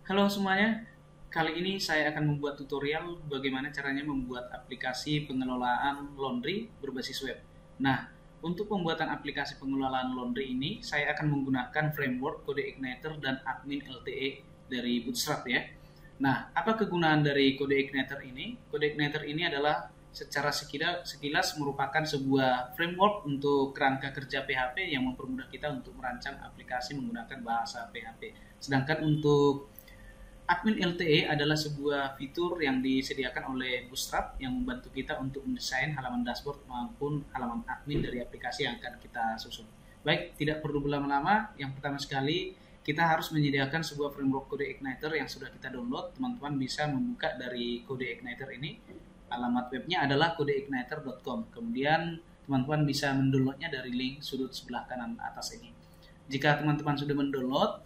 Halo semuanya, kali ini saya akan membuat tutorial bagaimana caranya membuat aplikasi pengelolaan laundry berbasis web. Nah, untuk pembuatan aplikasi pengelolaan laundry ini, saya akan menggunakan framework CodeIgniter dan admin LTE dari Bootstrap ya. Nah, apa kegunaan dari CodeIgniter ini? CodeIgniter ini adalah secara sekilas merupakan sebuah framework untuk kerangka kerja PHP yang mempermudah kita untuk merancang aplikasi menggunakan bahasa PHP. Sedangkan untuk admin LTE adalah sebuah fitur yang disediakan oleh Bootstrap yang membantu kita untuk mendesain halaman dashboard maupun halaman admin dari aplikasi yang akan kita susun. Baik, tidak perlu berlama-lama. Yang pertama sekali, kita harus menyediakan sebuah framework CodeIgniter yang sudah kita download. Teman-teman bisa membuka dari CodeIgniter ini. Alamat webnya adalah codeigniter.com. Kemudian teman-teman bisa mendownloadnya dari link sudut sebelah kanan atas ini. Jika teman-teman sudah mendownload,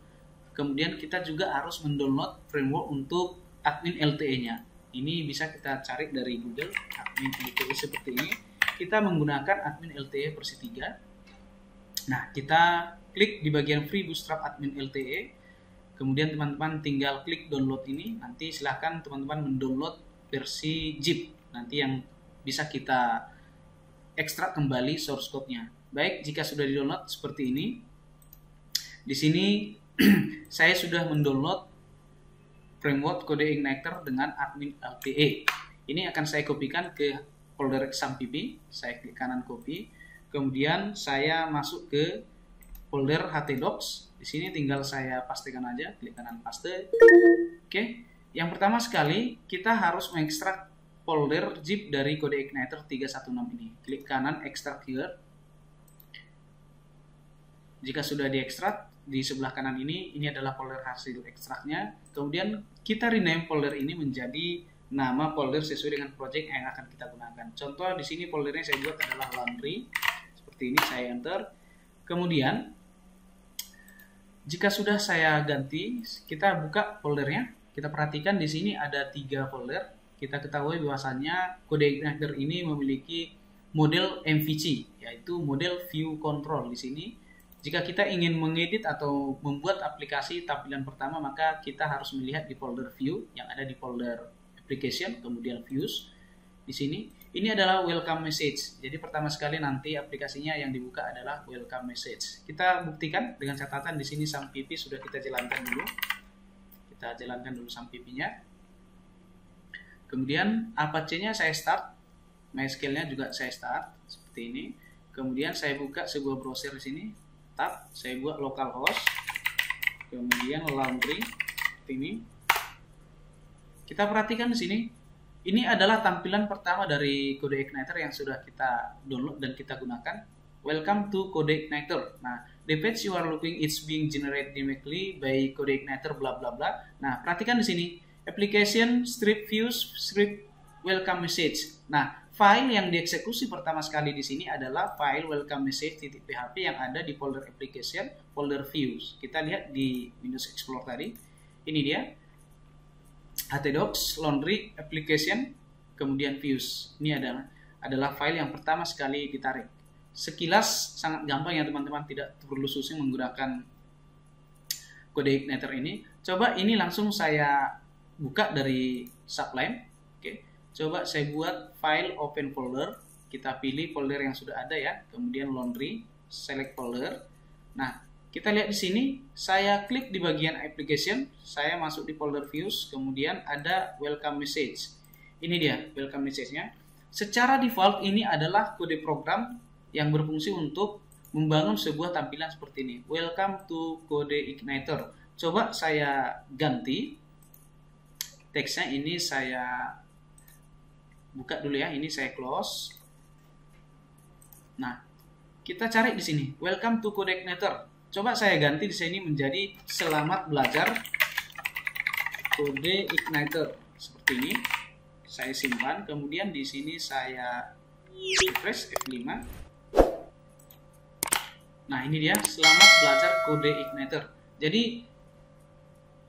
kemudian kita juga harus mendownload framework untuk admin LTE-nya. Ini bisa kita cari dari Google, admin LTE seperti ini. Kita menggunakan admin LTE versi 3. Nah, kita klik di bagian free Bootstrap admin LTE. Kemudian teman-teman tinggal klik download ini. Nanti silahkan teman-teman mendownload versi zip. Nanti yang bisa kita ekstrak kembali source code-nya. Baik, jika sudah di-download seperti ini. Di sini saya sudah mendownload framework CodeIgniter dengan admin LTE. Ini akan saya kopikan ke folder exam.pp. Saya klik kanan copy. Kemudian saya masuk ke folder htdocs. Di sini tinggal saya pastekan aja, klik kanan paste. Oke. Yang pertama sekali kita harus mengekstrak folder zip dari CodeIgniter 316 ini. Klik kanan extract here. Jika sudah diekstrak, di sebelah kanan ini adalah folder hasil ekstraknya. Kemudian kita rename folder ini menjadi nama folder sesuai dengan project yang akan kita gunakan. Contoh di sini foldernya saya buat adalah laundry. Seperti ini, saya enter. Kemudian jika sudah saya ganti, kita buka foldernya. Kita perhatikan di sini ada 3 folder. Kita ketahui bahwasannya CodeIgniter ini memiliki model MVC, yaitu model view control di sini. Jika kita ingin mengedit atau membuat aplikasi tampilan pertama, maka kita harus melihat di folder view yang ada di folder application, kemudian views. Di sini, ini adalah welcome message. Jadi pertama sekali nanti aplikasinya yang dibuka adalah welcome message. Kita buktikan dengan catatan di sini SAM.pp sudah kita jalankan dulu. Kita jalankan dulu SAM.pp-nya. Kemudian Apache-nya saya start. MySQL-nya juga saya start seperti ini. Kemudian saya buka sebuah browser di sini. Tab, saya buat localhost, kemudian laundry, ini. Kita perhatikan di sini, ini adalah tampilan pertama dari CodeIgniter yang sudah kita download dan kita gunakan. Welcome to CodeIgniter. Nah, the page you are looking is being generated dynamically by CodeIgniter, bla bla bla. Nah, perhatikan di sini, application, strip views, strip welcome message. Nah, file yang dieksekusi pertama sekali di sini adalah file welcome message.php yang ada di folder application, folder views. Kita lihat di Windows Explorer tadi. Ini dia. htdocs, laundry, application, kemudian views. Ini adalah file yang pertama sekali ditarik. Sekilas sangat gampang ya teman-teman, tidak perlu susah menggunakan CodeIgniter ini. Coba ini langsung saya buka dari Sublime. Oke. Coba saya buat file open folder, kita pilih folder yang sudah ada ya, kemudian laundry, select folder. Nah, kita lihat di sini, saya klik di bagian application, saya masuk di folder views, kemudian ada welcome message. Ini dia welcome message-nya. Secara default ini adalah kode program yang berfungsi untuk membangun sebuah tampilan seperti ini. Welcome to CodeIgniter. Coba saya ganti teksnya, ini saya buka dulu ya, ini saya close. Nah, kita cari di sini, welcome to CodeIgniter. Coba saya ganti di sini menjadi selamat belajar CodeIgniter. Seperti ini. Saya simpan, kemudian di sini saya refresh F5. Nah, ini dia, selamat belajar CodeIgniter. Jadi,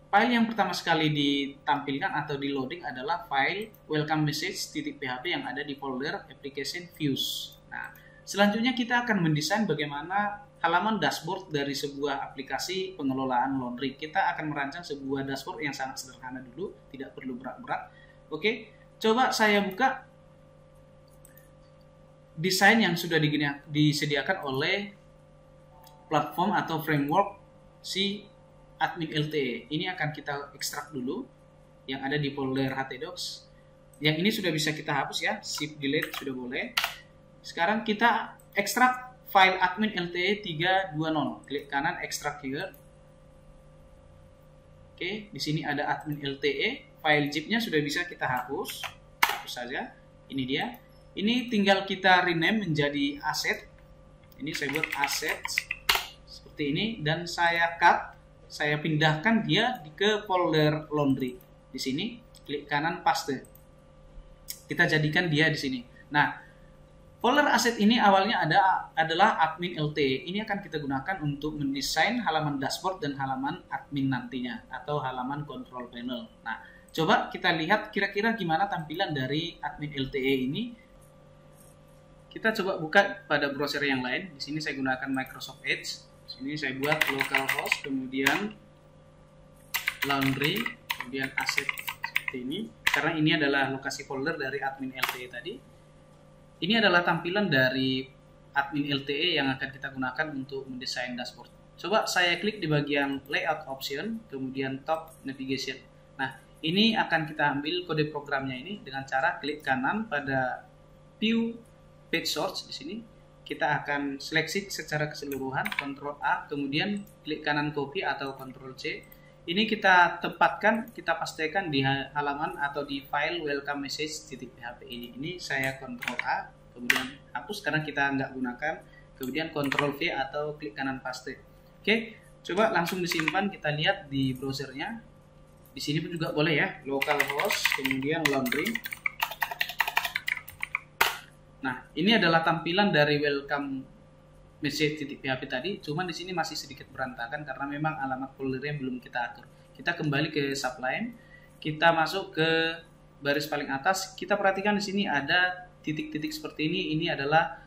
file yang pertama sekali ditampilkan atau di loading adalah file welcome message.php yang ada di folder application views. Nah, selanjutnya kita akan mendesain bagaimana halaman dashboard dari sebuah aplikasi pengelolaan laundry. Kita akan merancang sebuah dashboard yang sangat sederhana dulu, tidak perlu berat-berat. Oke, coba saya buka desain yang sudah disediakan oleh platform atau framework si admin LTE. Ini akan kita ekstrak dulu yang ada di folder htdocs. Yang ini sudah bisa kita hapus ya, shift delete sudah boleh. Sekarang kita ekstrak file admin LTE 320. Klik kanan extract here. Oke, di sini ada admin LTE, file zip-nya sudah bisa kita hapus. Hapus saja. Ini dia. Ini tinggal kita rename menjadi asset. Ini saya buat assets seperti ini dan saya cut, saya pindahkan dia ke folder laundry. Di sini klik kanan paste. Kita jadikan dia di sini. Nah, folder asset ini awalnya adalah admin LTE. Ini akan kita gunakan untuk mendesain halaman dashboard dan halaman admin nantinya atau halaman control panel. Nah, coba kita lihat kira-kira gimana tampilan dari admin LTE ini. Kita coba buka pada browser yang lain. Di sini saya gunakan Microsoft Edge. Di sini saya buat localhost, kemudian laundry, kemudian asset seperti ini. Karena ini adalah lokasi folder dari admin LTE tadi. Ini adalah tampilan dari admin LTE yang akan kita gunakan untuk mendesain dashboard. Coba saya klik di bagian layout option, kemudian top navigation. Nah, ini akan kita ambil kode programnya ini dengan cara klik kanan pada view page source. Di sini kita akan seleksi secara keseluruhan, Ctrl A, kemudian klik kanan copy atau Ctrl C. Ini kita tempatkan, kita pastikan di halaman atau di file welcome message.php ini. Ini saya Ctrl A, kemudian hapus karena kita nggak gunakan, kemudian Ctrl V atau klik kanan paste. Oke, coba langsung disimpan, kita lihat di browsernya. Di sini pun juga boleh ya, localhost, kemudian laundry. Nah, ini adalah tampilan dari welcome message.php tadi, cuman di sini masih sedikit berantakan karena memang alamat foldernya belum kita atur. Kita kembali ke subline, kita masuk ke baris paling atas, kita perhatikan di sini ada titik-titik seperti ini. Ini adalah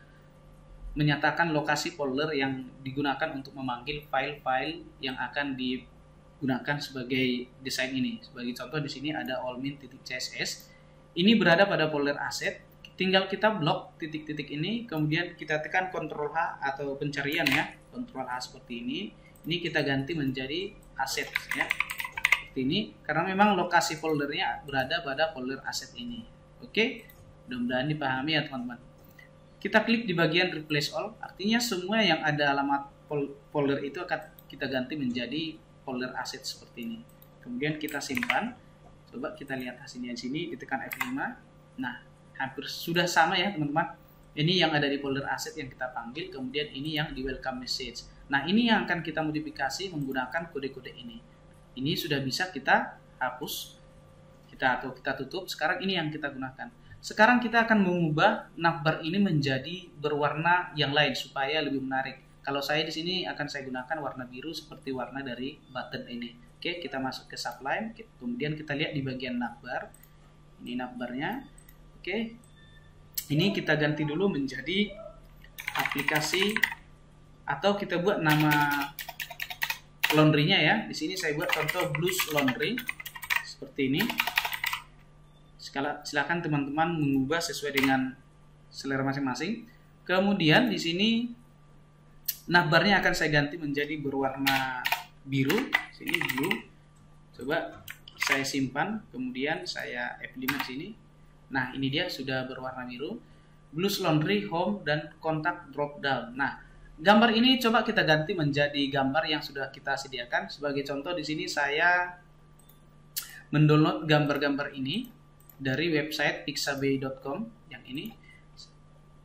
menyatakan lokasi folder yang digunakan untuk memanggil file-file yang akan digunakan sebagai desain ini. Sebagai contoh di sini ada allmin.css. Ini berada pada folder asset. Tinggal kita blok titik-titik ini, kemudian kita tekan Ctrl H atau pencarian ya, Ctrl H seperti ini. Ini kita ganti menjadi aset ya, seperti ini, karena memang lokasi foldernya berada pada folder aset ini. Oke, mudah-mudahan dipahami ya teman-teman. Kita klik di bagian replace all, artinya semua yang ada alamat folder itu akan kita ganti menjadi folder aset seperti ini. Kemudian kita simpan. Coba kita lihat hasilnya di sini, ditekan F5. Nah, hampir sudah sama ya teman-teman. Ini yang ada di folder aset yang kita panggil, kemudian ini yang di welcome message. Nah, ini yang akan kita modifikasi menggunakan kode-kode ini. Ini sudah bisa kita hapus, kita tutup. Sekarang ini yang kita gunakan. Sekarang kita akan mengubah navbar ini menjadi berwarna yang lain supaya lebih menarik. Kalau saya di sini akan saya gunakan warna biru seperti warna dari button ini. Oke, kita masuk ke subline, kemudian kita lihat di bagian navbar. Ini navbarnya. Oke, ini kita ganti dulu menjadi aplikasi atau kita buat nama laundry-nya ya. Di sini saya buat contoh Blues Laundry seperti ini. Silakan teman-teman mengubah sesuai dengan selera masing-masing. Kemudian di sini navbarnya akan saya ganti menjadi berwarna biru. Sini blue. Coba saya simpan, kemudian saya F5 sini. Nah, ini dia sudah berwarna biru. Blues Laundry, Home, dan Kontak Drop Down. Nah, gambar ini coba kita ganti menjadi gambar yang sudah kita sediakan. Sebagai contoh di sini saya mendownload gambar-gambar ini dari website pixabay.com yang ini.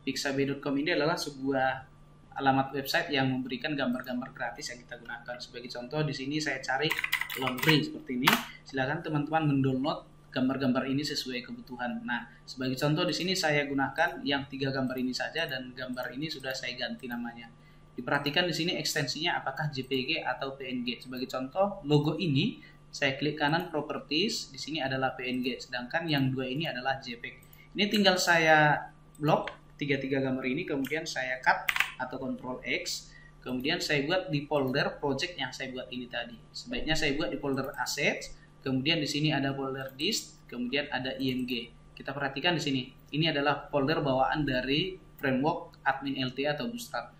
Pixabay.com ini adalah sebuah alamat website yang memberikan gambar-gambar gratis yang kita gunakan. Sebagai contoh di sini saya cari laundry seperti ini. Silakan teman-teman mendownload gambar-gambar ini sesuai kebutuhan. Nah, sebagai contoh di sini saya gunakan yang 3 gambar ini saja dan gambar ini sudah saya ganti namanya. Diperhatikan di sini ekstensinya apakah JPG atau PNG. Sebagai contoh logo ini saya klik kanan properties, di sini adalah PNG, sedangkan yang 2 ini adalah JPEG. Ini tinggal saya blok 3 gambar ini, kemudian saya cut atau Ctrl X, kemudian saya buat di folder project yang saya buat ini tadi. Sebaiknya saya buat di folder assets, kemudian di sini ada folder disk, kemudian ada img. Kita perhatikan di sini, ini adalah folder bawaan dari framework admin LT atau Bootstrap.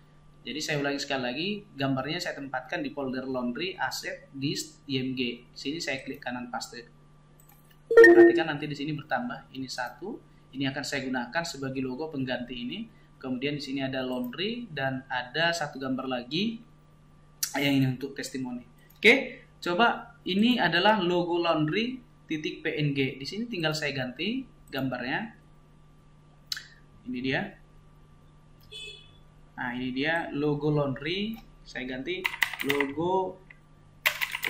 Jadi saya ulangi sekali lagi, gambarnya saya tempatkan di folder laundry, asset, disk, img. Di sini saya klik kanan paste. Perhatikan nanti di sini bertambah, ini satu, ini akan saya gunakan sebagai logo pengganti ini. Kemudian di sini ada laundry dan ada satu gambar lagi yang ini untuk testimoni. Oke, coba ini adalah logo laundry .png. Di sini tinggal saya ganti gambarnya. Ini dia. Nah, ini dia logo laundry. Saya ganti logo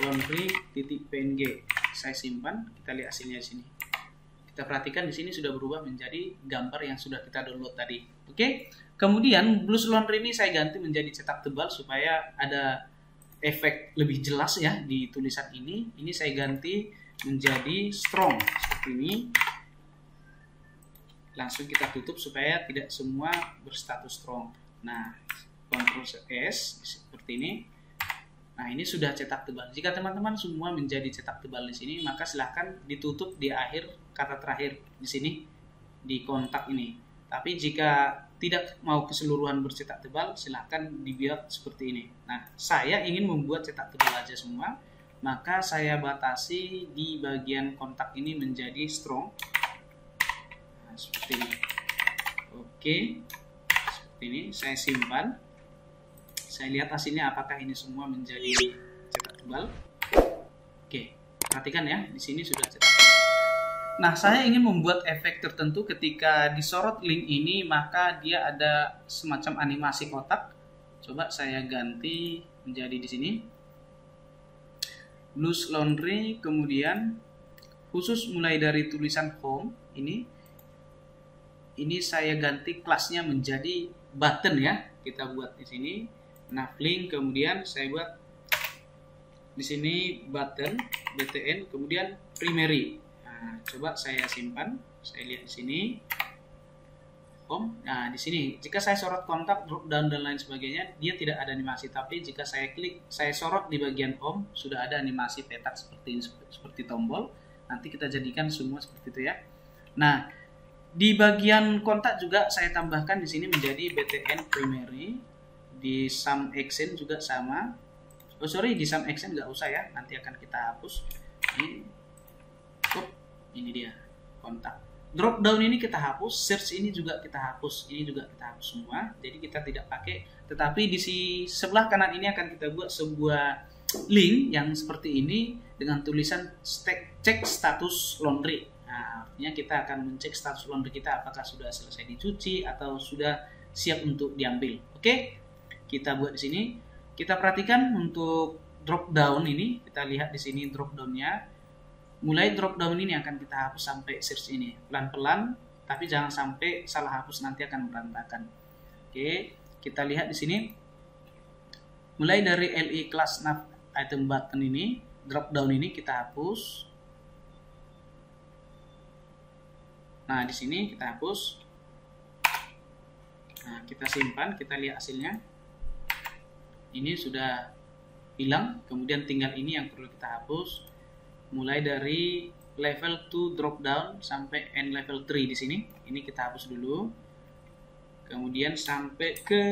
laundry.png. Saya simpan, kita lihat hasilnya di sini. Kita perhatikan di sini sudah berubah menjadi gambar yang sudah kita download tadi. Oke. Kemudian Blues Laundry ini saya ganti menjadi cetak tebal supaya ada efek lebih jelas ya di tulisan ini. Ini saya ganti menjadi strong seperti ini. Langsung kita tutup supaya tidak semua berstatus strong. Nah, Ctrl S seperti ini. Nah, ini sudah cetak tebal. Jika teman-teman semua menjadi cetak tebal di sini, maka silahkan ditutup di akhir kata terakhir di sini di kontak ini. Tapi jika tidak mau keseluruhan bercetak tebal, silahkan dibuat seperti ini. Nah, saya ingin membuat cetak tebal aja semua, maka saya batasi di bagian kontak ini menjadi strong. Nah, seperti ini. Oke, seperti ini. Saya simpan. Saya lihat hasilnya apakah ini semua menjadi cetak tebal. Oke, perhatikan ya, di sini sudah cetak tebal. Nah, saya ingin membuat efek tertentu ketika disorot link ini, maka dia ada semacam animasi kotak. Coba saya ganti menjadi di sini. Blues Laundry, kemudian khusus mulai dari tulisan home ini saya ganti kelasnya menjadi button ya. Kita buat di sini. Nah, link, kemudian saya buat di sini button btn, kemudian primary. Nah, coba saya simpan, saya lihat di sini home. Nah, di sini jika saya sorot kontak, drop down dan lain sebagainya, dia tidak ada animasi. Tapi jika saya klik, saya sorot di bagian home, sudah ada animasi petak seperti ini, seperti tombol. Nanti kita jadikan semua seperti itu ya. Nah, di bagian kontak juga saya tambahkan di sini menjadi btn primary. Di sum action juga sama. Oh sorry, di sum action nggak usah ya, nanti akan kita hapus. Ini dia kontak. Drop down ini kita hapus, search ini juga kita hapus, ini juga kita hapus semua. Jadi kita tidak pakai. Tetapi di sebelah kanan ini akan kita buat sebuah link yang seperti ini dengan tulisan cek status laundry. Nah, artinya kita akan mencek status laundry kita apakah sudah selesai dicuci atau sudah siap untuk diambil. Oke? Kita buat di sini. Kita perhatikan untuk drop down ini, kita lihat di sini drop down-nya. Mulai drop down ini akan kita hapus sampai search ini. Pelan-pelan, tapi jangan sampai salah hapus, nanti akan berantakan. Oke, kita lihat di sini. Mulai dari LI class nav item button ini, drop down ini kita hapus. Nah, di sini kita hapus. Nah, kita simpan, kita lihat hasilnya. Ini sudah hilang, kemudian tinggal ini yang perlu kita hapus. Mulai dari level 2 drop down sampai end level 3 di sini. Ini kita hapus dulu. Kemudian sampai ke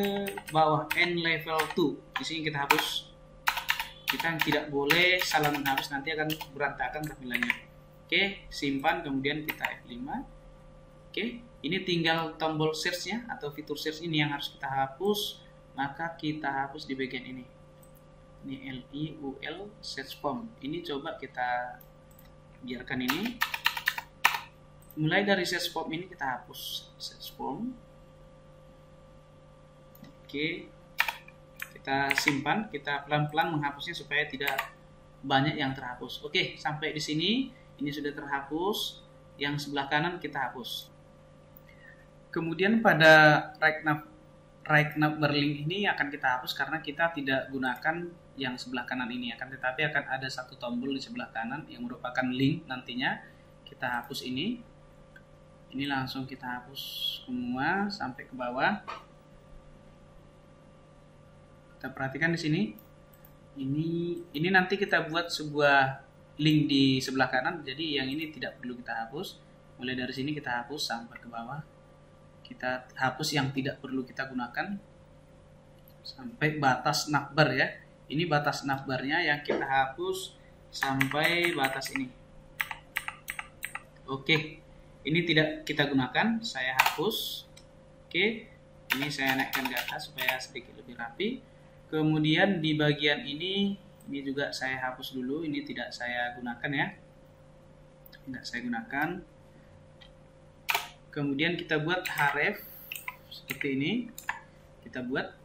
bawah end level 2. Di sini kita hapus. Kita tidak boleh salah menghapus, nanti akan berantakan tampilannya. Oke, simpan, kemudian kita F5. Oke, ini tinggal tombol search-nya atau fitur search ini yang harus kita hapus. Maka kita hapus di bagian ini. Ini LIUL search form. Ini coba kita biarkan ini. Mulai dari search form ini kita hapus search form. Oke. Kita simpan, kita pelan-pelan menghapusnya supaya tidak banyak yang terhapus. Oke, sampai di sini ini sudah terhapus. Yang sebelah kanan kita hapus. Kemudian pada right nav berlink ini akan kita hapus karena kita tidak gunakan yang sebelah kanan ini, tetapi akan ada satu tombol di sebelah kanan yang merupakan link nantinya. Kita hapus ini langsung kita hapus semua sampai ke bawah. Kita perhatikan di sini. Ini nanti kita buat sebuah link di sebelah kanan. Jadi yang ini tidak perlu kita hapus. Mulai dari sini kita hapus sampai ke bawah. Kita hapus yang tidak perlu kita gunakan sampai batas navbar ya. Ini batas navbarnya yang kita hapus sampai batas ini. Oke, ini tidak kita gunakan. Saya hapus. Oke, ini saya naikkan ke atas supaya sedikit lebih rapi. Kemudian di bagian ini juga saya hapus dulu. Ini tidak saya gunakan ya. Tidak saya gunakan. Kemudian kita buat href seperti ini. Kita buat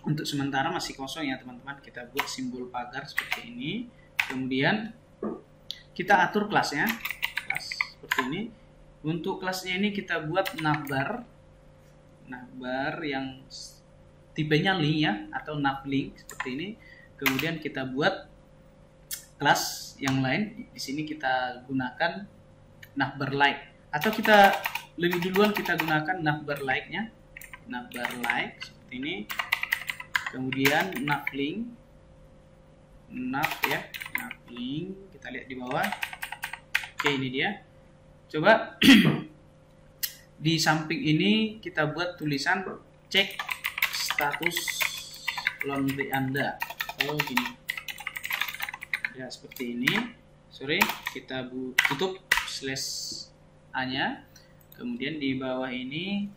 untuk sementara masih kosong ya teman-teman. Kita buat simbol pagar seperti ini. Kemudian kita atur kelasnya. Kelas seperti ini. Untuk kelasnya ini kita buat navbar. Navbar yang tipenya link ya, atau navlink seperti ini. Kemudian kita buat kelas yang lain. Di sini kita gunakan navbar like, atau kita lebih duluan kita gunakan navbar like-nya. Navbar like seperti ini. Kemudian navlink, navlink kita lihat di bawah. Oke, ini dia. Coba di samping ini kita buat tulisan cek status laundry Anda. Oh gini ya, seperti ini. Sorry, kita tutup slash a nya. Kemudian di bawah ini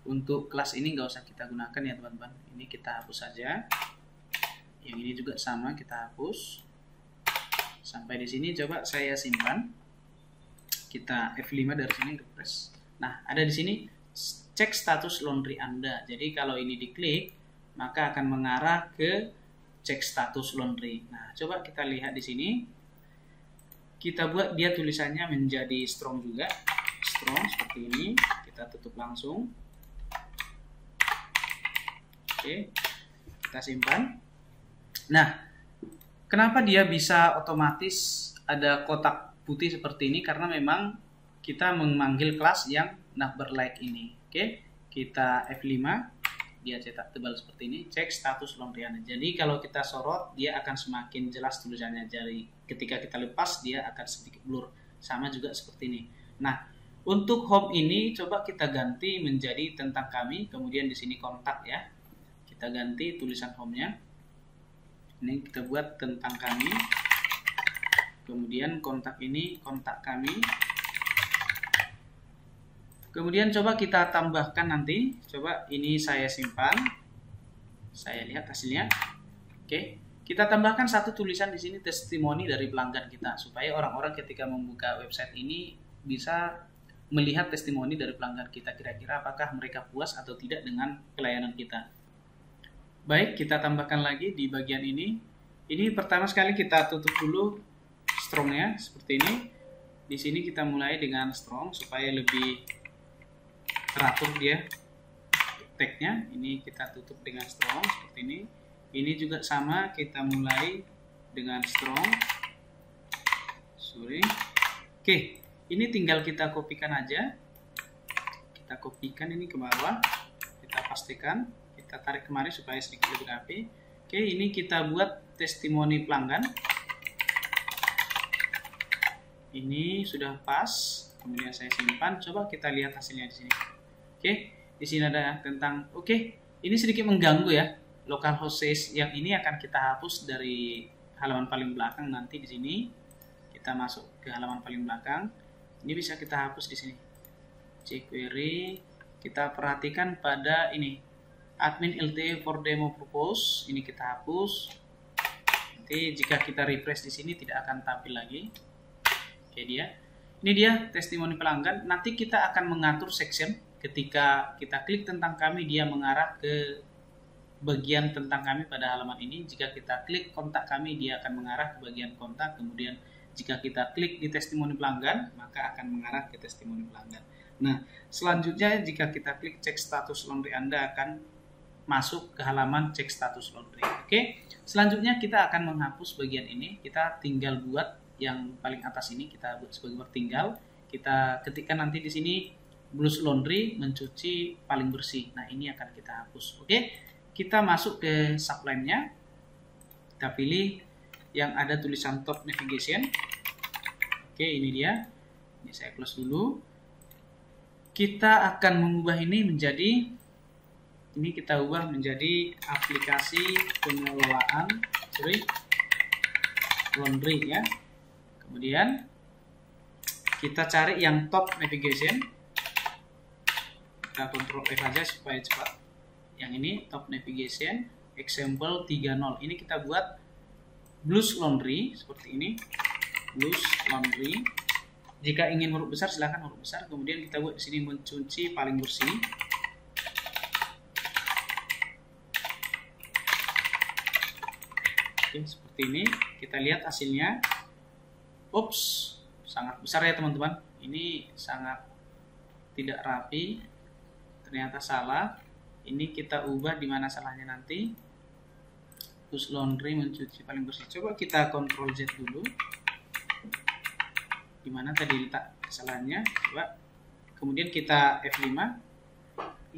untuk kelas ini nggak usah kita gunakan ya teman-teman. Ini kita hapus saja. Yang ini juga sama, kita hapus. Sampai di sini coba saya simpan. Kita F5 dari sini, refresh. Nah, ada di sini cek status laundry Anda. Jadi kalau ini diklik, maka akan mengarah ke cek status laundry. Nah, coba kita lihat di sini. Kita buat dia tulisannya menjadi strong juga. Strong seperti ini. Kita tutup langsung. Oke. Kita simpan. Nah, kenapa dia bisa otomatis ada kotak putih seperti ini? Karena memang kita memanggil kelas yang navbar like ini. Oke, kita F5, dia cetak tebal seperti ini, cek status laundry Anda. Jadi kalau kita sorot, dia akan semakin jelas tulisannya. Jadi ketika kita lepas, dia akan sedikit blur. Sama juga seperti ini. Nah, untuk home ini coba kita ganti menjadi tentang kami. Kemudian di sini kontak ya. Kita ganti tulisan home-nya. Ini kita buat tentang kami. Kemudian kontak ini kontak kami. Kemudian coba kita tambahkan nanti. Coba ini saya simpan. Saya lihat hasilnya. Oke, kita tambahkan satu tulisan di sini, testimoni dari pelanggan kita, supaya orang-orang ketika membuka website ini bisa melihat testimoni dari pelanggan kita, kira-kira apakah mereka puas atau tidak dengan pelayanan kita. Baik, kita tambahkan lagi di bagian ini. Ini pertama sekali kita tutup dulu strongnya seperti ini. Di sini kita mulai dengan strong supaya lebih teratur dia tagnya. Ini kita tutup dengan strong seperti ini. Ini juga sama, kita mulai dengan strong. Sorry. Oke, ini tinggal kita kopikan aja. Kita kopikan ini ke bawah. Kita pastikan, kita tarik kemari supaya sedikit lebih rapi. Oke, ini kita buat testimoni pelanggan. Ini sudah pas. Kemudian saya simpan. Coba kita lihat hasilnya di sini. Oke, di sini ada tentang. Oke, ini sedikit mengganggu ya. Localhost says yang ini akan kita hapus dari halaman paling belakang. Nanti di sini kita masuk ke halaman paling belakang. Ini bisa kita hapus di sini. jQuery. Kita perhatikan pada ini admin LTE for demo purpose. Ini kita hapus. Nanti jika kita refresh di sini tidak akan tampil lagi. Oke dia. Ini dia testimoni pelanggan. Nanti kita akan mengatur section. Ketika kita klik tentang kami, dia mengarah ke bagian tentang kami pada halaman ini. Jika kita klik kontak kami, dia akan mengarah ke bagian kontak. Kemudian jika kita klik di testimoni pelanggan, maka akan mengarah ke testimoni pelanggan. Nah, selanjutnya jika kita klik cek status laundry Anda akan masuk ke halaman cek status laundry. Oke, selanjutnya kita akan menghapus bagian ini. Kita tinggal buat yang paling atas ini, kita buat sebagai bertinggal. Kita ketikkan nanti di sini Blues Laundry, mencuci paling bersih. Nah, ini akan kita hapus. Oke, kita masuk ke subline-nya. Kita pilih yang ada tulisan top navigation. Oke, ini dia. Ini saya close dulu. Kita akan mengubah ini menjadi, ini kita ubah menjadi aplikasi pengelolaan laundry ya. Kemudian kita cari yang top navigation. Kita Ctrl F aja supaya cepat. Yang ini top navigation example 30. Ini kita buat Blues Laundry seperti ini. Blues Laundry. Jika ingin huruf besar silahkan huruf besar. Kemudian kita buat di sini mencuci paling bersih. Oke, seperti ini. Kita lihat hasilnya. Ups, sangat besar ya teman-teman. Ini sangat tidak rapi. Ternyata salah. Ini kita ubah di mana salahnya nanti. Blues Laundry mencuci paling bersih. Coba kita Ctrl Z dulu. Di mana tadi letak kesalahannya, coba. Kemudian kita F5.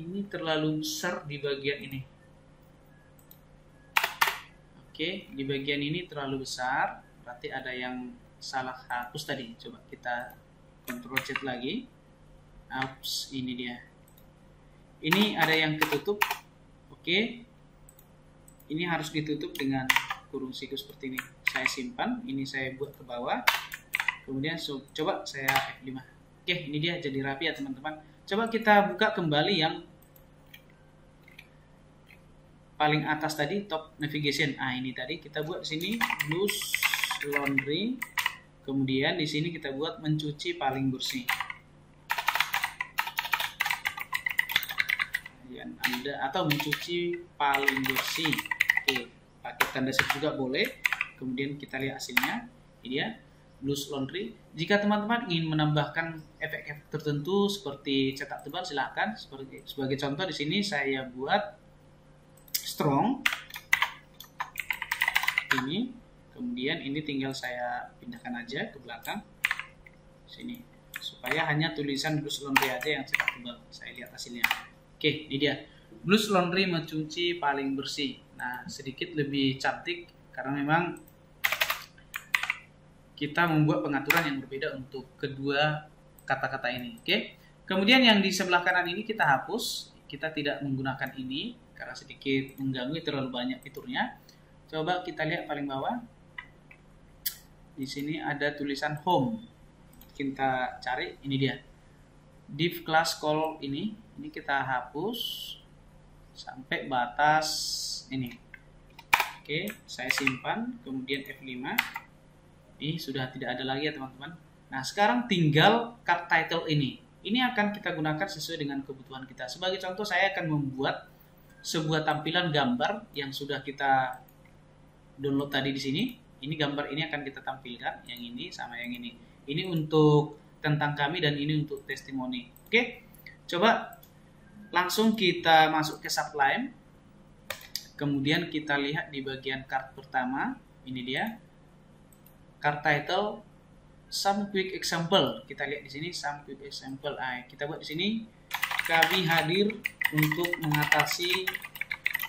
Ini terlalu besar di bagian ini. Oke, di bagian ini terlalu besar, berarti ada yang salah hapus tadi. Coba kita Ctrl Z lagi. Hapus, ini dia. Ini ada yang ketutup. Oke. Ini harus ditutup dengan kurung siku seperti ini. Saya simpan, ini saya buat ke bawah. Kemudian coba saya F5. Oke, ini dia jadi rapi ya teman-teman. Coba kita buka kembali yang paling atas tadi, top navigation. Ah, ini tadi kita buat di sini Blues Laundry. Kemudian di sini kita buat mencuci paling bersih. Atau mencuci paling bersih. Oke, pakai tanda seru juga boleh. Kemudian kita lihat hasilnya. Ini dia. Blues Laundry. Jika teman-teman ingin menambahkan efek-efek tertentu seperti cetak tebal, silahkan. Sebagai contoh di sini saya buat strong. Ini. Kemudian ini tinggal saya pindahkan aja ke belakang. Sini. Supaya hanya tulisan Blues Laundry aja yang cetak tebal. Saya lihat hasilnya. Oke, ini dia. Blues Laundry mencuci paling bersih. Nah, sedikit lebih cantik karena memang kita membuat pengaturan yang berbeda untuk kedua kata-kata ini. Oke. Kemudian yang di sebelah kanan ini kita hapus. Kita tidak menggunakan ini karena sedikit mengganggu, terlalu banyak fiturnya. Coba kita lihat paling bawah. Di sini ada tulisan home. Kita cari, ini dia. Div class call ini kita hapus sampai batas ini. Oke, saya simpan, kemudian F5. Ini sudah tidak ada lagi ya teman-teman. Nah, sekarang tinggal card title ini. Ini akan kita gunakan sesuai dengan kebutuhan kita. Sebagai contoh, saya akan membuat sebuah tampilan gambar yang sudah kita download tadi di sini. Ini gambar ini akan kita tampilkan, yang ini sama yang ini. Ini untuk tentang kami dan ini untuk testimoni. Oke, coba langsung kita masuk ke subline. Kemudian kita lihat di bagian card pertama. Ini dia. Card title some quick example. Kita lihat di sini some quick example. Kita buat di sini kami hadir untuk mengatasi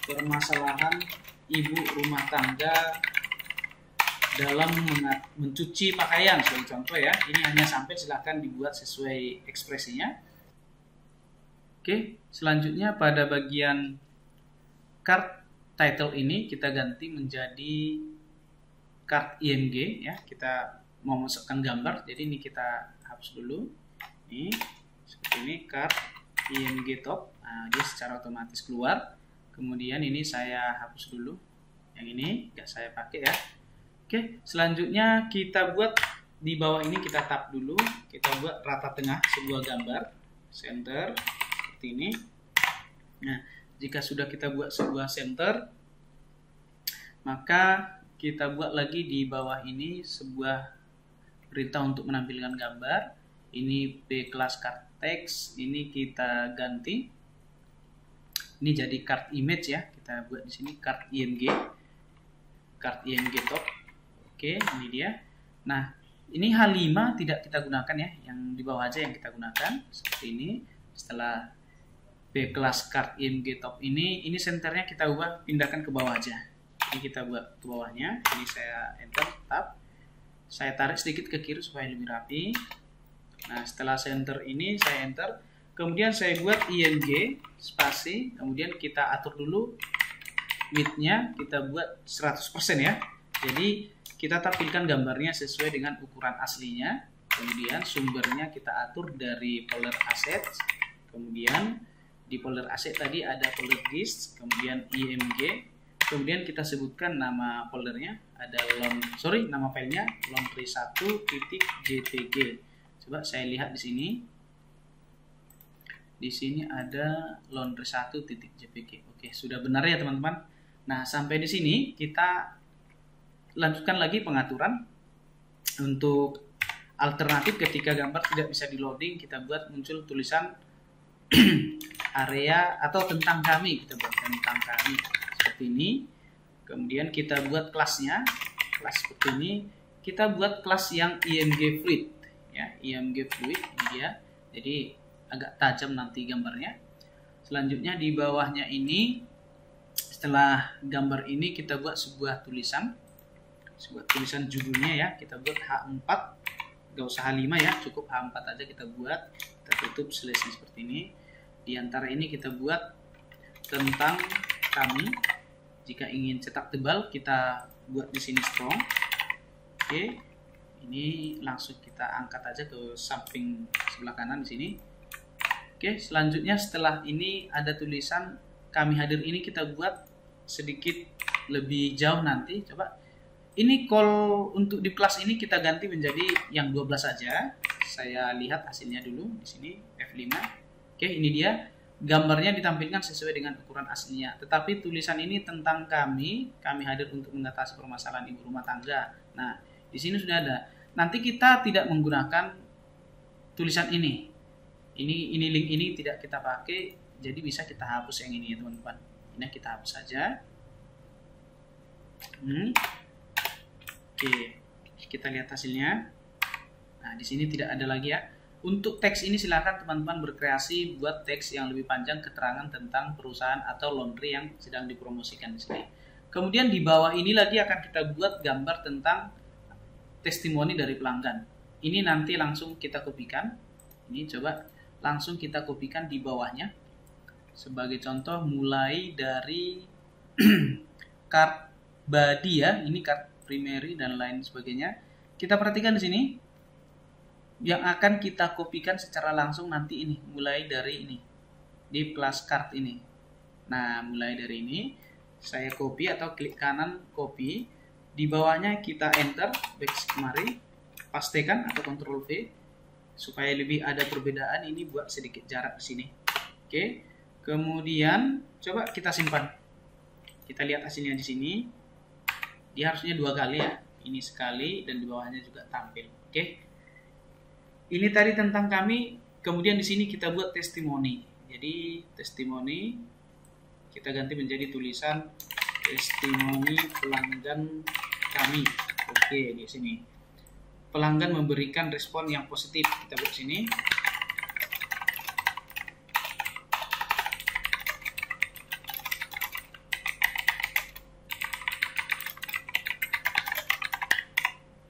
permasalahan ibu rumah tangga dalam mencuci pakaian sebagai contoh ya. Ini hanya sampai, silahkan dibuat sesuai ekspresinya. Oke, selanjutnya pada bagian card title ini kita ganti menjadi card IMG ya. Kita mau masukkan gambar, jadi ini kita hapus dulu. Ini seperti ini card IMG top. Nah, dia secara otomatis keluar. Kemudian ini saya hapus dulu. Yang ini nggak saya pakai ya. Oke, selanjutnya kita buat di bawah ini, kita tap dulu. Kita buat rata tengah sebuah gambar. Center seperti ini. Nah, jika sudah kita buat sebuah center, maka kita buat lagi di bawah ini sebuah perintah untuk menampilkan gambar. Ini P class card text, ini kita ganti. Ini jadi card image ya. Kita buat di sini card IMG. Card IMG top. Oke, ini dia. Nah, ini H5 tidak kita gunakan ya. Yang di bawah aja yang kita gunakan. Seperti ini. Setelah P kelas card IMG top ini senternya kita ubah, pindahkan ke bawah aja. Ini kita buat ke bawahnya. Ini saya enter tab, saya tarik sedikit ke kiri supaya lebih rapi. Nah, setelah center ini saya enter, kemudian saya buat IMG spasi, kemudian kita atur dulu width-nya, kita buat 100% ya. Jadi kita tampilkan gambarnya sesuai dengan ukuran aslinya. Kemudian sumbernya kita atur dari folder assets. Kemudian di folder asset tadi ada folder disk, kemudian IMG. Kemudian kita sebutkan nama foldernya, ada nama filenya laundry1.jpg. Coba saya lihat di sini. Di sini ada laundry1.jpg. Oke, sudah benar ya teman-teman. Nah, sampai di sini kita lanjutkan lagi pengaturan. Untuk alternatif ketika gambar tidak bisa di loading, kita buat muncul tulisan area atau tentang kami, kita buat tentang kami seperti ini. Kemudian kita buat kelasnya, kelas seperti ini. Kita buat kelas yang IMG fluid ya, IMG fluid ini dia. Jadi agak tajam nanti gambarnya. Selanjutnya di bawahnya ini, setelah gambar ini kita buat sebuah tulisan judulnya ya, kita buat H4, gak usah H5 ya, cukup H4 aja kita buat. Kita tutup slash seperti ini. Di antara ini kita buat tentang kami. Jika ingin cetak tebal, kita buat di sini strong. Oke, ini langsung kita angkat aja ke samping sebelah kanan di sini. Oke, selanjutnya setelah ini ada tulisan kami hadir, ini kita buat sedikit lebih jauh nanti. Coba ini call untuk di kelas ini kita ganti menjadi yang 12 saja. Saya lihat hasilnya dulu di sini F5. Oke, ini dia. Gambarnya ditampilkan sesuai dengan ukuran aslinya. Tetapi tulisan ini tentang kami hadir untuk mengatasi permasalahan ibu rumah tangga. Nah, di sini sudah ada. Nanti kita tidak menggunakan tulisan ini. Ini link ini tidak kita pakai, jadi bisa kita hapus yang ini ya teman-teman. Ini kita hapus saja. Oke, kita lihat hasilnya. Nah, di sini tidak ada lagi ya. Untuk teks ini silakan teman-teman berkreasi, buat teks yang lebih panjang, keterangan tentang perusahaan atau laundry yang sedang dipromosikan di sini. Kemudian di bawah ini lagi akan kita buat gambar tentang testimoni dari pelanggan. Ini nanti langsung kita kopikan. Ini coba langsung kita kopikan di bawahnya. Sebagai contoh, mulai dari card body ya, ini card primary dan lain sebagainya. Kita perhatikan di sini. Yang akan kita kopikan secara langsung nanti ini, mulai dari ini di plus card ini. Nah, mulai dari ini saya copy atau klik kanan copy, di bawahnya kita enter, back kemari, pastikan atau Ctrl V supaya lebih ada perbedaan. Ini buat sedikit jarak di sini. Oke, kemudian coba kita simpan. Kita lihat hasilnya di sini. Dia harusnya 2 kali ya, ini sekali dan di bawahnya juga tampil. Oke. Ini tadi tentang kami, kemudian di sini kita buat testimoni. Jadi testimoni kita ganti menjadi tulisan testimoni pelanggan kami. Oke, di sini. Pelanggan memberikan respon yang positif. Kita buat sini.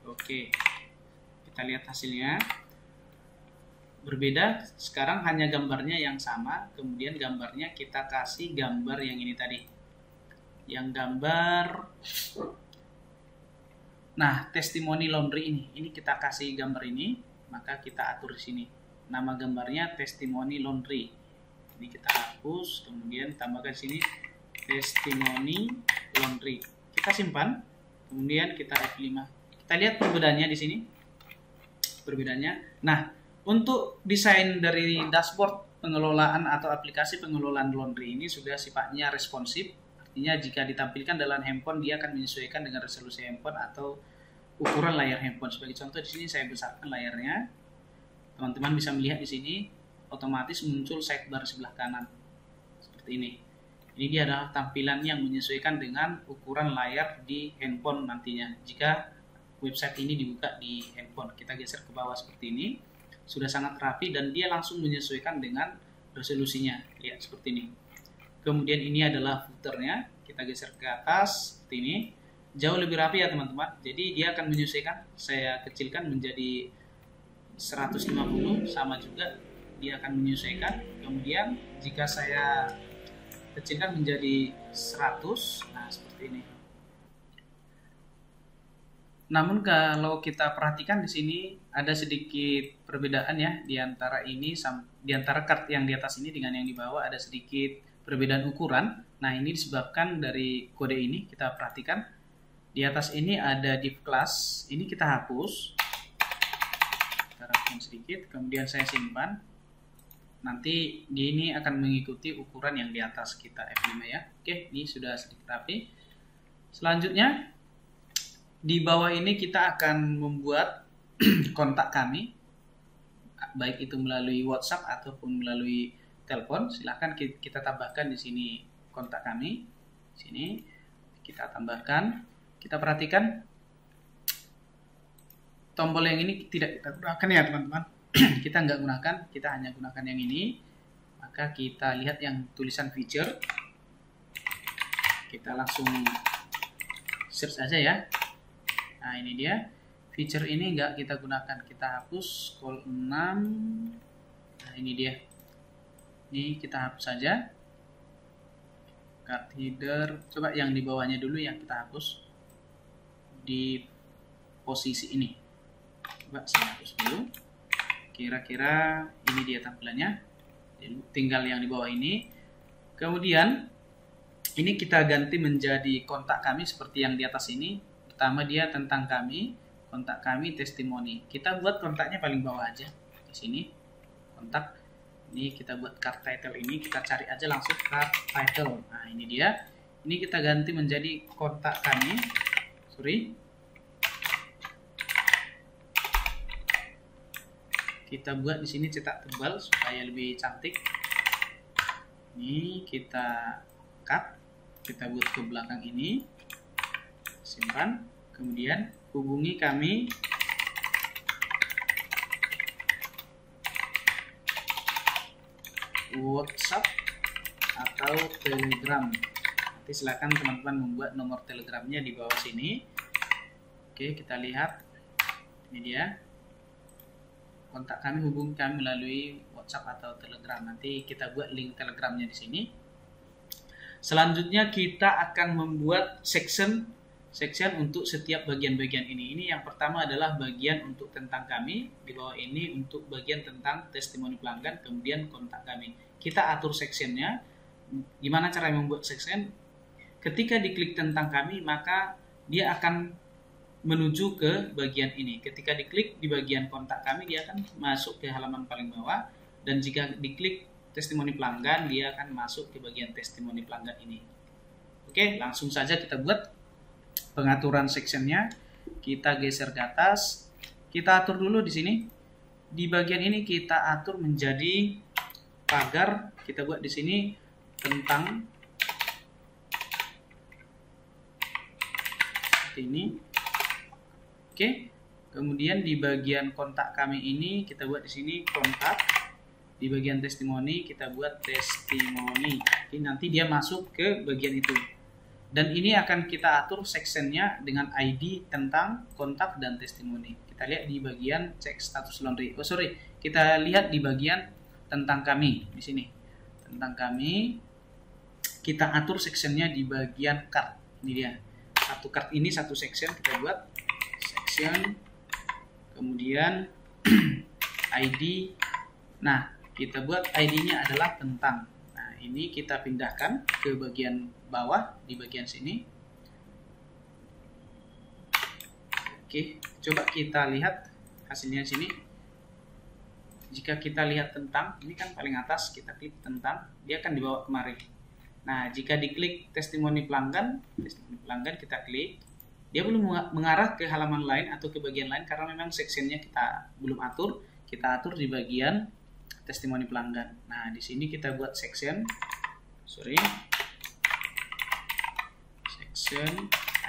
Oke. Kita lihat hasilnya. Berbeda, sekarang hanya gambarnya yang sama, kemudian gambarnya kita kasih gambar yang ini tadi, yang gambar, nah testimoni laundry ini kita kasih gambar ini, maka kita atur di sini, nama gambarnya testimoni laundry, ini kita hapus, kemudian tambahkan sini testimoni laundry, kita simpan, kemudian kita F5, kita lihat perbedaannya di sini, perbedaannya, nah. Untuk desain dari dashboard pengelolaan atau aplikasi pengelolaan laundry ini sudah sifatnya responsif. Artinya jika ditampilkan dalam handphone, dia akan menyesuaikan dengan resolusi handphone atau ukuran layar handphone. Sebagai contoh di sini saya besarkan layarnya. Teman-teman bisa melihat di sini otomatis muncul sidebar sebelah kanan. Seperti ini. Ini dia adalah tampilan yang menyesuaikan dengan ukuran layar di handphone nantinya. Jika website ini dibuka di handphone, kita geser ke bawah seperti ini. Sudah sangat rapi dan dia langsung menyesuaikan dengan resolusinya, lihat seperti ini. Kemudian ini adalah footernya, kita geser ke atas seperti ini, jauh lebih rapi ya teman-teman. Jadi dia akan menyesuaikan, saya kecilkan menjadi 150, sama juga dia akan menyesuaikan. Kemudian jika saya kecilkan menjadi 100, nah seperti ini. Namun kalau kita perhatikan di sini ada sedikit perbedaan ya di antara ini, di antara kart yang di atas ini dengan yang di bawah ada sedikit perbedaan ukuran. Nah, ini disebabkan dari kode ini. Kita perhatikan di atas ini ada div class, ini kita hapus, kita rapihkan sedikit, kemudian saya simpan. Nanti di ini akan mengikuti ukuran yang di atas, kita F5 ya. Oke, ini sudah sedikit rapi. Selanjutnya di bawah ini kita akan membuat kontak kami, baik itu melalui WhatsApp ataupun melalui telepon. Silahkan kita tambahkan di sini kontak kami. Sini kita tambahkan. Kita perhatikan tombol yang ini tidak kita gunakan ya teman-teman. Kita nggak gunakan, kita hanya gunakan yang ini. Maka kita lihat yang tulisan feature. Kita langsung search aja ya. Nah, ini dia. Feature ini nggak kita gunakan, kita hapus call 6. Nah, ini dia. Ini kita hapus saja. Card header, coba yang di bawahnya dulu yang kita hapus. Di posisi ini. Coba saya hapus dulu. Kira-kira ini dia tampilannya. Tinggal yang di bawah ini. Kemudian ini kita ganti menjadi kontak kami seperti yang di atas ini. Pertama dia tentang kami, kontak kami, testimoni. Kita buat kontaknya paling bawah aja. Di sini kontak. Ini kita buat card title ini, kita cari aja langsung card title. Nah, ini dia. Ini kita ganti menjadi kontak kami. Kita buat di sini cetak tebal supaya lebih cantik. Ini kita cut, kita buat ke belakang ini. Simpan. Kemudian hubungi kami WhatsApp atau Telegram. Nanti silakan teman-teman membuat nomor Telegramnya di bawah sini. Oke, kita lihat. Ini dia. Kontak kami, hubungi kami melalui WhatsApp atau Telegram. Nanti kita buat link Telegramnya di sini. Selanjutnya kita akan membuat section untuk setiap bagian-bagian ini. Ini yang pertama adalah bagian untuk tentang kami, di bawah ini untuk bagian tentang testimoni pelanggan, kemudian kontak kami. Kita atur sectionnya. Gimana cara membuat section? Ketika diklik tentang kami, maka dia akan menuju ke bagian ini. Ketika diklik di bagian kontak kami, dia akan masuk ke halaman paling bawah. Dan jika diklik testimoni pelanggan, dia akan masuk ke bagian testimoni pelanggan ini. Oke, langsung saja kita buat pengaturan sectionnya. Kita geser ke atas. Kita atur dulu di sini. Di bagian ini kita atur menjadi pagar. Kita buat di sini tentang seperti ini. Oke. Kemudian di bagian kontak kami ini kita buat di sini kontak. Di bagian testimoni kita buat testimoni. Jadi nanti dia masuk ke bagian itu. Dan ini akan kita atur sectionnya dengan ID tentang kontak dan testimoni. Kita lihat di bagian cek status laundry. Kita lihat di bagian tentang kami di sini. Tentang kami, kita atur sectionnya di bagian card. Ini dia. Satu card ini satu section kita buat section. Kemudian ID. Nah, kita buat ID-nya adalah tentang. Nah, ini kita pindahkan ke bagian bawah di bagian sini. Oke, coba kita lihat hasilnya sini. Jika kita lihat tentang, ini kan paling atas, kita klik tentang, dia akan dibawa kemari. Nah, jika diklik testimoni pelanggan kita klik, dia belum mengarah ke halaman lain atau ke bagian lain karena memang sectionnya kita belum atur. Kita atur di bagian testimoni pelanggan. Nah, di sini kita buat section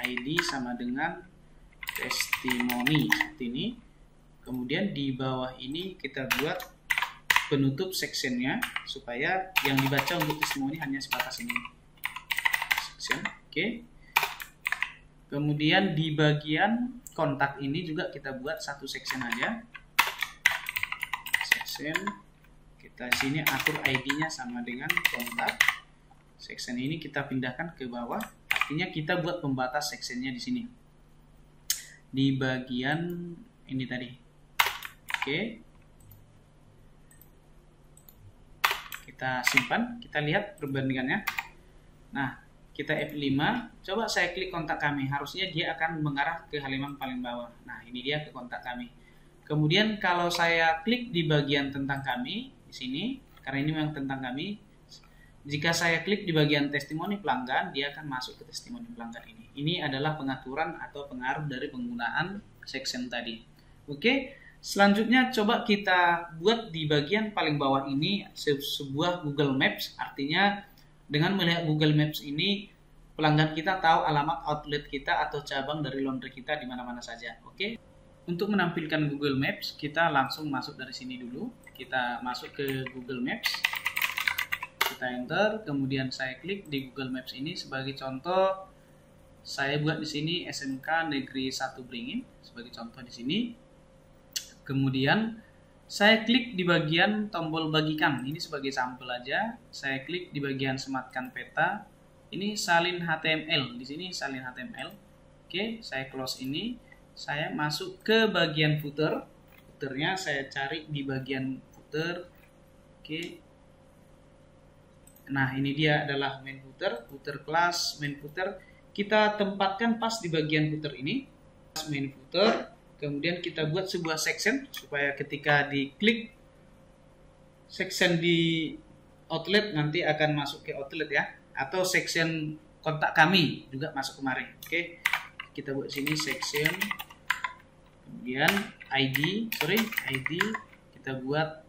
ID sama dengan testimoni seperti ini. Kemudian di bawah ini kita buat penutup sectionnya supaya yang dibaca untuk testimoni hanya sebatas ini section. Oke. Kemudian di bagian kontak ini juga kita buat satu section aja. Section. Kita sini atur ID-nya sama dengan kontak. Section ini kita pindahkan ke bawah. Artinya kita buat pembatas sectionnya di sini. Di bagian ini tadi. Oke. Kita simpan, kita lihat perbandingannya. Nah, kita F5, coba saya klik kontak kami, harusnya dia akan mengarah ke halaman paling bawah. Nah, ini dia ke kontak kami. Kemudian kalau saya klik di bagian tentang kami di sini, karena ini memang tentang kami, jika saya klik di bagian testimoni pelanggan, dia akan masuk ke testimoni pelanggan ini. Ini adalah pengaturan atau pengaruh dari penggunaan section tadi. Oke, selanjutnya coba kita buat di bagian paling bawah ini sebuah Google Maps, artinya dengan melihat Google Maps ini, pelanggan kita tahu alamat outlet kita atau cabang dari laundry kita di mana-mana saja. Oke. Untuk menampilkan Google Maps, kita langsung masuk dari sini dulu. Kita masuk ke Google Maps. Kita enter, kemudian saya klik di Google Maps ini. Sebagai contoh, saya buat di sini SMK Negeri 1 Beringin sebagai contoh di sini. Kemudian saya klik di bagian tombol bagikan, ini sebagai sampel aja. Saya klik di bagian sematkan peta. Ini salin HTML, di sini salin HTML. Oke, saya close ini. Saya masuk ke bagian footer. Footernya saya cari di bagian footer. Oke. Nah, ini dia adalah main footer, footer class, main footer. Kita tempatkan pas di bagian footer ini. Main footer. Kemudian kita buat sebuah section supaya ketika diklik section di outlet nanti akan masuk ke outlet ya, atau section kontak kami juga masuk kemarin. Oke, kita buat sini section, kemudian ID kita buat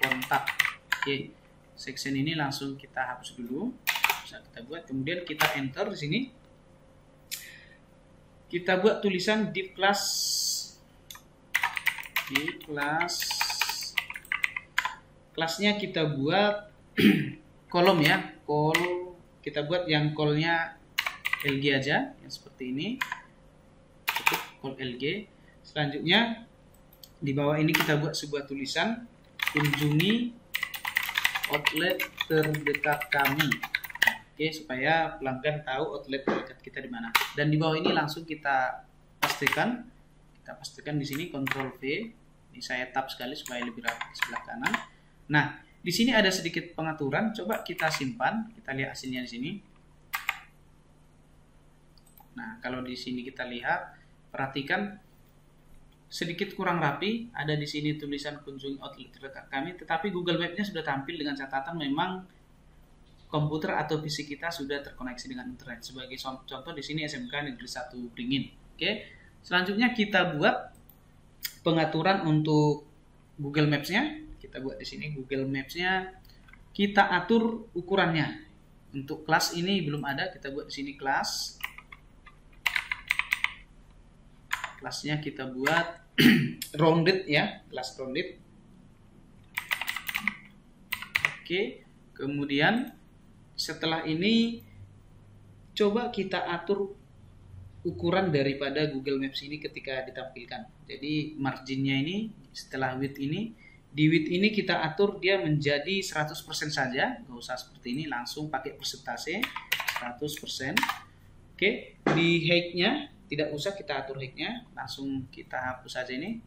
kontak. Oke, section ini langsung kita hapus dulu, bisa kita buat, kemudian kita enter di sini. Kita buat tulisan div class. Di kelasnya kita buat kolom ya, kita buat yang call-nya LG aja, yang seperti ini, cukup call LG. Selanjutnya di bawah ini kita buat sebuah tulisan, kunjungi outlet terdekat kami. Oke, supaya pelanggan tahu outlet terdekat kita di mana. Dan di bawah ini langsung kita pastikan di sini Ctrl V. Ini saya tap sekali supaya lebih rapi sebelah kanan. Nah, di sini ada sedikit pengaturan. Coba kita simpan, kita lihat hasilnya di sini. Nah, kalau di sini kita lihat, perhatikan sedikit kurang rapi. Ada di sini tulisan kunjungi outlet terdekat kami, tetapi Google Maps-nya sudah tampil dengan catatan memang komputer atau PC kita sudah terkoneksi dengan internet. Sebagai contoh di sini SMK Negeri 1 Beringin. Oke. Selanjutnya kita buat pengaturan untuk Google Maps-nya. Kita buat di sini Google Maps-nya. Kita atur ukurannya. Untuk kelas ini belum ada, kita buat di sini kelas. Kelasnya kita buat rounded ya, kelas rounded. Oke, kemudian setelah ini coba kita atur ukuran daripada Google Maps ini ketika ditampilkan. Jadi marginnya ini setelah width ini, di width ini kita atur dia menjadi 100% saja, nggak usah seperti ini, langsung pakai persentase 100%. Oke, di height-nya tidak usah kita atur height-nya, langsung kita hapus saja ini.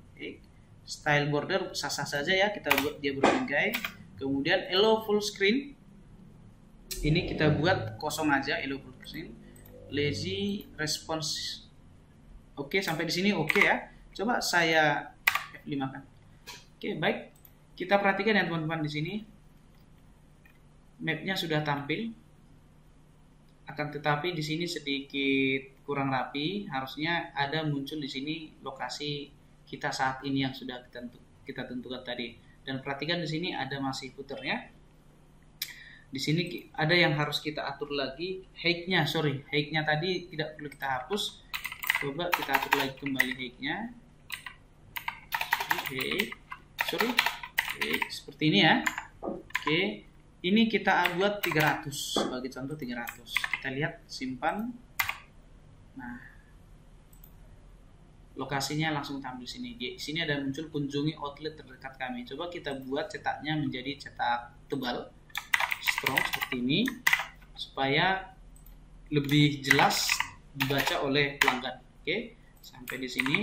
Style border sah-sah saja ya, kita buat dia berbingkai. Kemudian allow full screen, ini kita buat kosong aja, allow full screen. Lazy response. Oke, sampai di sini oke ya. Coba saya F5 kan. Oke, baik. Kita perhatikan ya teman-teman di sini. Mapnya sudah tampil. Akan tetapi di sini sedikit kurang rapi. Harusnya ada muncul di sini lokasi kita saat ini yang sudah kita tentukan tadi. Dan perhatikan di sini ada masih footernya. Di sini ada yang harus kita atur lagi, height-nya tadi tidak perlu kita hapus. Coba kita atur lagi kembali height-nya. Oke, seperti ini ya. Oke, ini kita buat 300 sebagai contoh 300. Kita lihat, simpan. Nah, lokasinya langsung tampil sini. Di sini ada muncul kunjungi outlet terdekat kami. Coba kita buat cetaknya menjadi cetak tebal, strong seperti ini, supaya lebih jelas dibaca oleh pelanggan. Oke, sampai di sini.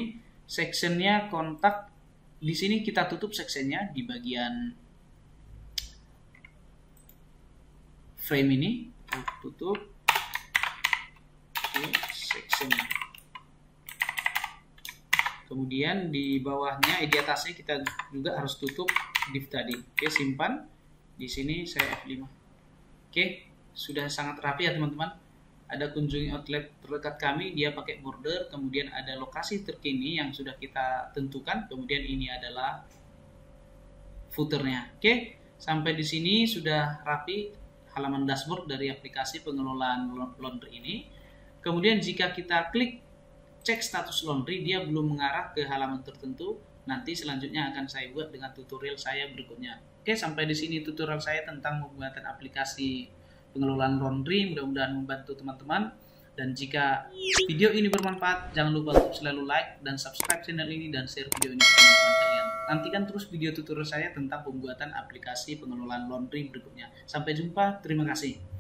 Sectionnya kontak. Di sini kita tutup sectionnya di bagian frame ini. Tutup. Oke, section. Kemudian di bawahnya, di atasnya kita juga harus tutup div tadi. Oke, simpan. Di sini saya F5. Oke, sudah sangat rapi ya teman-teman. Ada kunjungi outlet terdekat kami, dia pakai border, kemudian ada lokasi terkini yang sudah kita tentukan, kemudian ini adalah footernya. Oke, sampai di sini sudah rapi halaman dashboard dari aplikasi pengelolaan laundry ini. Kemudian jika kita klik cek status laundry, dia belum mengarah ke halaman tertentu. Nanti selanjutnya akan saya buat dengan tutorial saya berikutnya. Oke, sampai di sini tutorial saya tentang pembuatan aplikasi pengelolaan laundry. Mudah-mudahan membantu teman-teman. Dan jika video ini bermanfaat, jangan lupa untuk selalu like dan subscribe channel ini dan share video ini ke teman-teman kalian. Nantikan terus video tutorial saya tentang pembuatan aplikasi pengelolaan laundry berikutnya. Sampai jumpa, terima kasih.